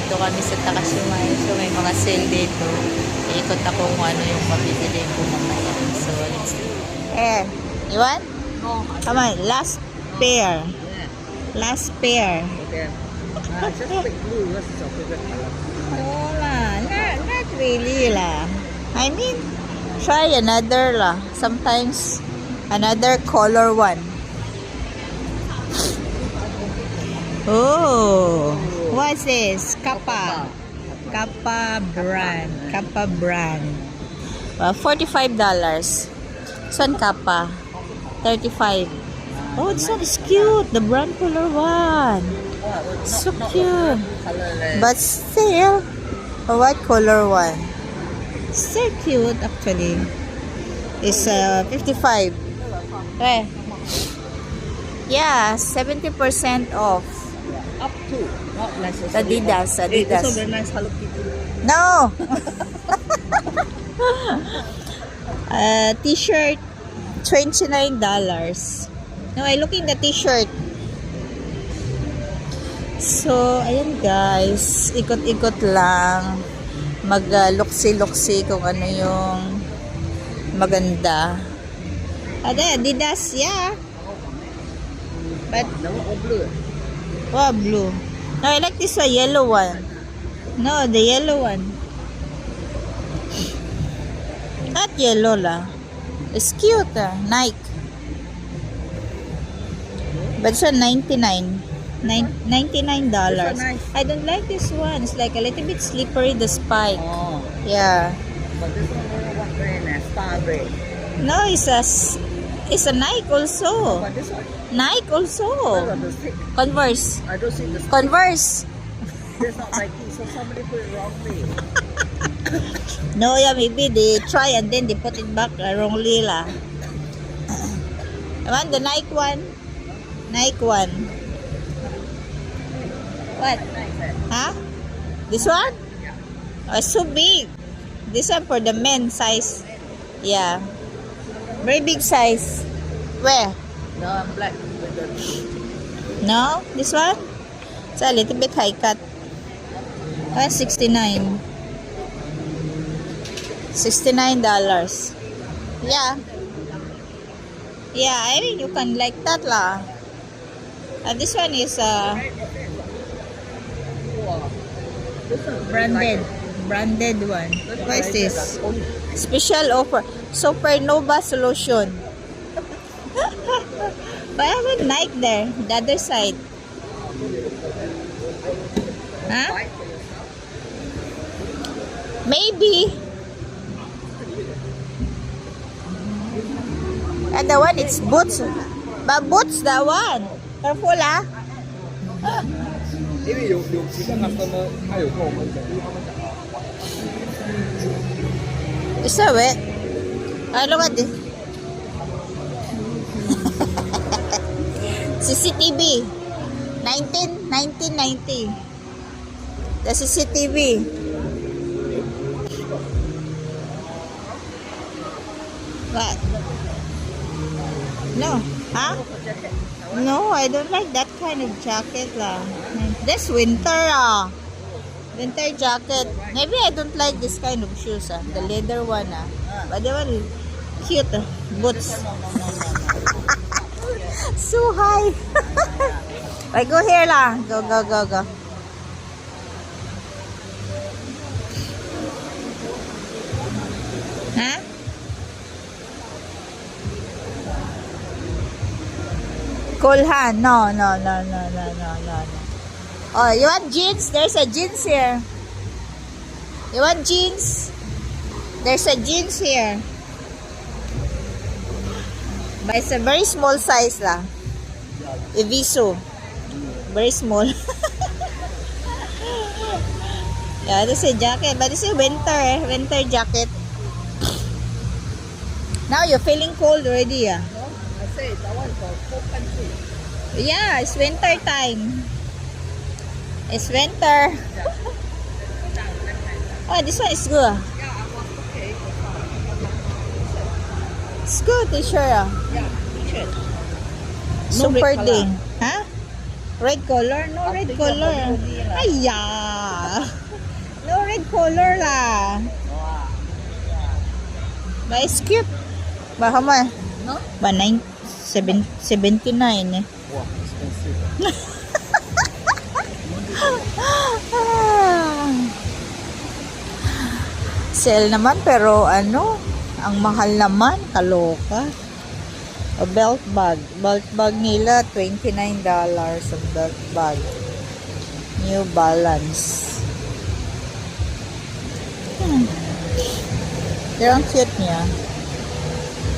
nandito kami sa Takashimay. So, may mga sale dito. Ikot ako kung ano yung mabibili ko mamaya. So, let's see. Eh, you want? No. Come on, last pair. Yeah. Last pair. Okay. Just pick blue. What's your favorite color? No lah, not really lah. I mean, try another lah. Sometimes, another color one. Oh, what's this? Kappa. Kappa brand. Kappa brand. $45. Saan Kappa? 35. Oh, this one is cute. The brown color one. So cute. But still, a white color one. Still cute actually. It's 55. Eh. Yeah, 70% off. Up to. Not necessarily. Adidas, Adidas. It's so very nice Hello Kitty. No. T-shirt, $29. No, I look in the t-shirt. So, ayan guys, ikot-ikot lang. Mag-luksi-luksi kung ano yung maganda. Adidas, yeah. But, Blue. oh, blue. No, I like this one, yellow one. No, the yellow one. Not yellow lah. It's cute Nike. But it's $99. $99. Nice. I don't like this one. It's like a little bit slippery, the spike. Oh. Yeah. But this one, what brand? Star brand. No, it's a Nike also. But this one, Nike also. the stick. Converse. I don't see the stick. Converse. It's not Nike, so somebody put it wrongly. No, yeah, maybe they try and then they put it back wrongly lah. I want the Nike one. Nike one. What? Huh? This one? Oh, it's so big. This one for the men size. Yeah. Very big size. Where? No, I'm black with the. No? This one? It's a little bit high cut. $69. $69. Yeah. Yeah, I mean you can like that lah. This one is branded one. What is this? Special offer. Supernova solution. But I have a Nike there. The other side. Huh? Maybe. And the one it's boots. But boots the one. Careful ah. 因为有几个 customer 他有跟我们讲，因为他们讲啊， It's so wet. I look at this. CCTV. 1990. The CCTV. What? No. Huh? No, I don't like that kind of jacket lah. That's winter ah. Winter jacket. Maybe I don't like this kind of shoes the leather one But the one cute boots. So high. I go here lah. Go. Huh? Kulhan. No. Oh, you want jeans? There's a jeans here. You want jeans? There's a jeans here. But it's a very small size lah. Eviso. Very small. Yeah, this is a jacket. But this is winter jacket. Now you're feeling cold already I say that one for full country. Yeah, it's winter time. It's winter. Oh, this one is good. Yeah, I was okay. It's good, t-shirt Yeah, t-shirt. No Super red color. ding. Huh? Red color? No red color. Body lah. Ayah. color lah. But it's cute. But how much? No? But 79 eh. Wow, expensive. Sale naman pero ano, ang mahal naman, kaloka. A belt bag. Belt bag nila, $29 ang belt bag. New Balance. Pero ang cute niya.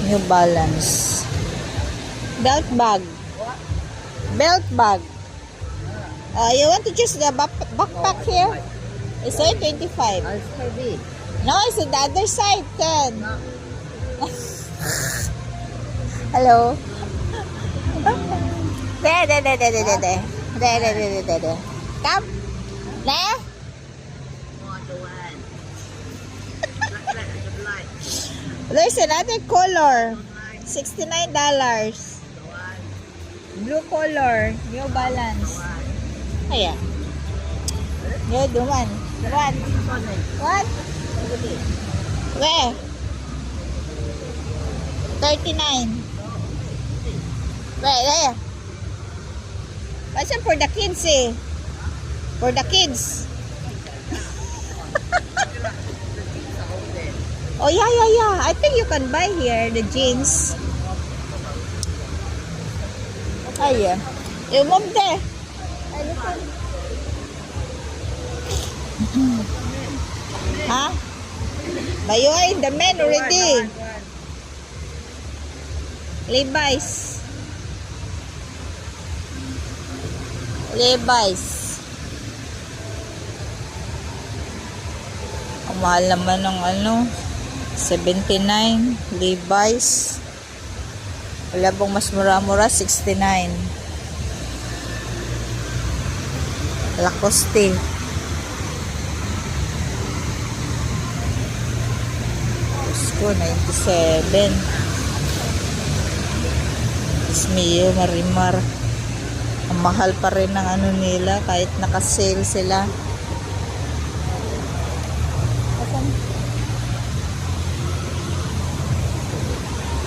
New Balance. Belt bag. Belt bag. You want to choose the backpack here? It's only 25. It's heavy. No, it's on the other side, Ken. Hello. There. Come. There. There's another color. $69. Blue color. New Balance. Ayan. Yeah, the one. What? Where? 39. Where? There. What's for the kids eh? For the kids. Oh yeah. I think you can buy here the jeans. Oh yeah. You move there. Huh? But you are in the men already. Levi's. Ang mahal naman ng ano, 79. Levi's. Wala bang mas mura-mura, 69. Lacoste. Ko 97. Ismeo, Marimar. Ang mahal pa rin ng ano nila kahit naka-sale sila.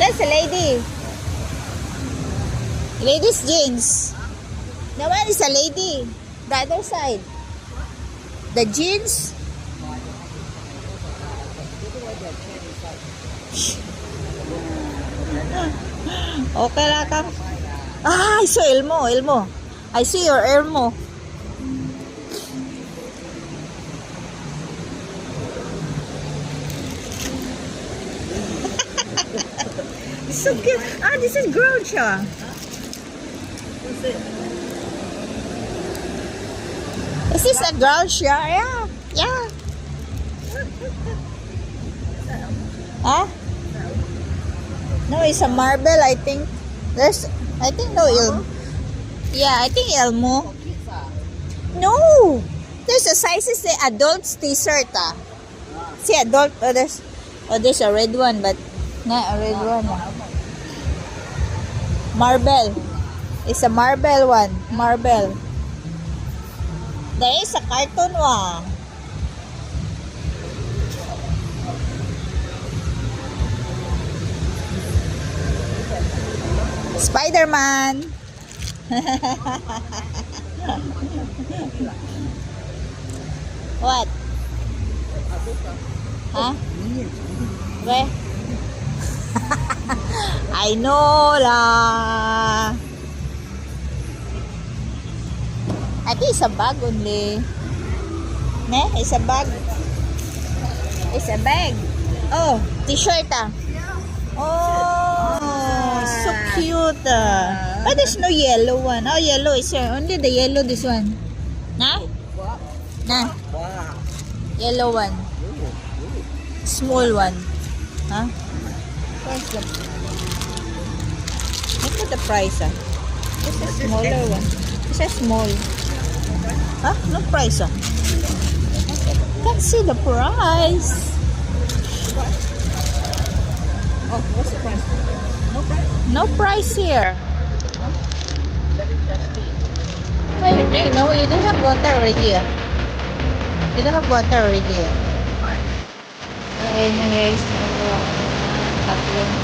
That's a lady. Ladies jeans. The one is a lady. The other side. The jeans. Okay lang kang. Ah, I saw Elmo. I see your Elmo. So cute. Ah, this is girl siya. Is this a girl siya? Yeah. Huh? No, it's a marble, I think. I think no Elmo. Yeah, I think Elmo. No! There's a sizes say adults t-shirt See adult, there's a red one, but not a red one. Marble. It's a marble one. Marble. There is a cartoon one. Spider-Man. What? Huh? Where? I know lah. I think it's a bag only. Ne? It's a bag. It's a bag. Oh, t-shirt Oh, so cute But there's no yellow one. Oh, yellow is here. Only the yellow, this one. Na? Yellow one. Small one. Huh? Where's the... Look at the price This is smaller one. This is small. Huh? No price Can't see the price. Oh, what's the price? No price? No price here. Wait, no, you don't have water already You don't have water already. Ayun na guys. Tatlong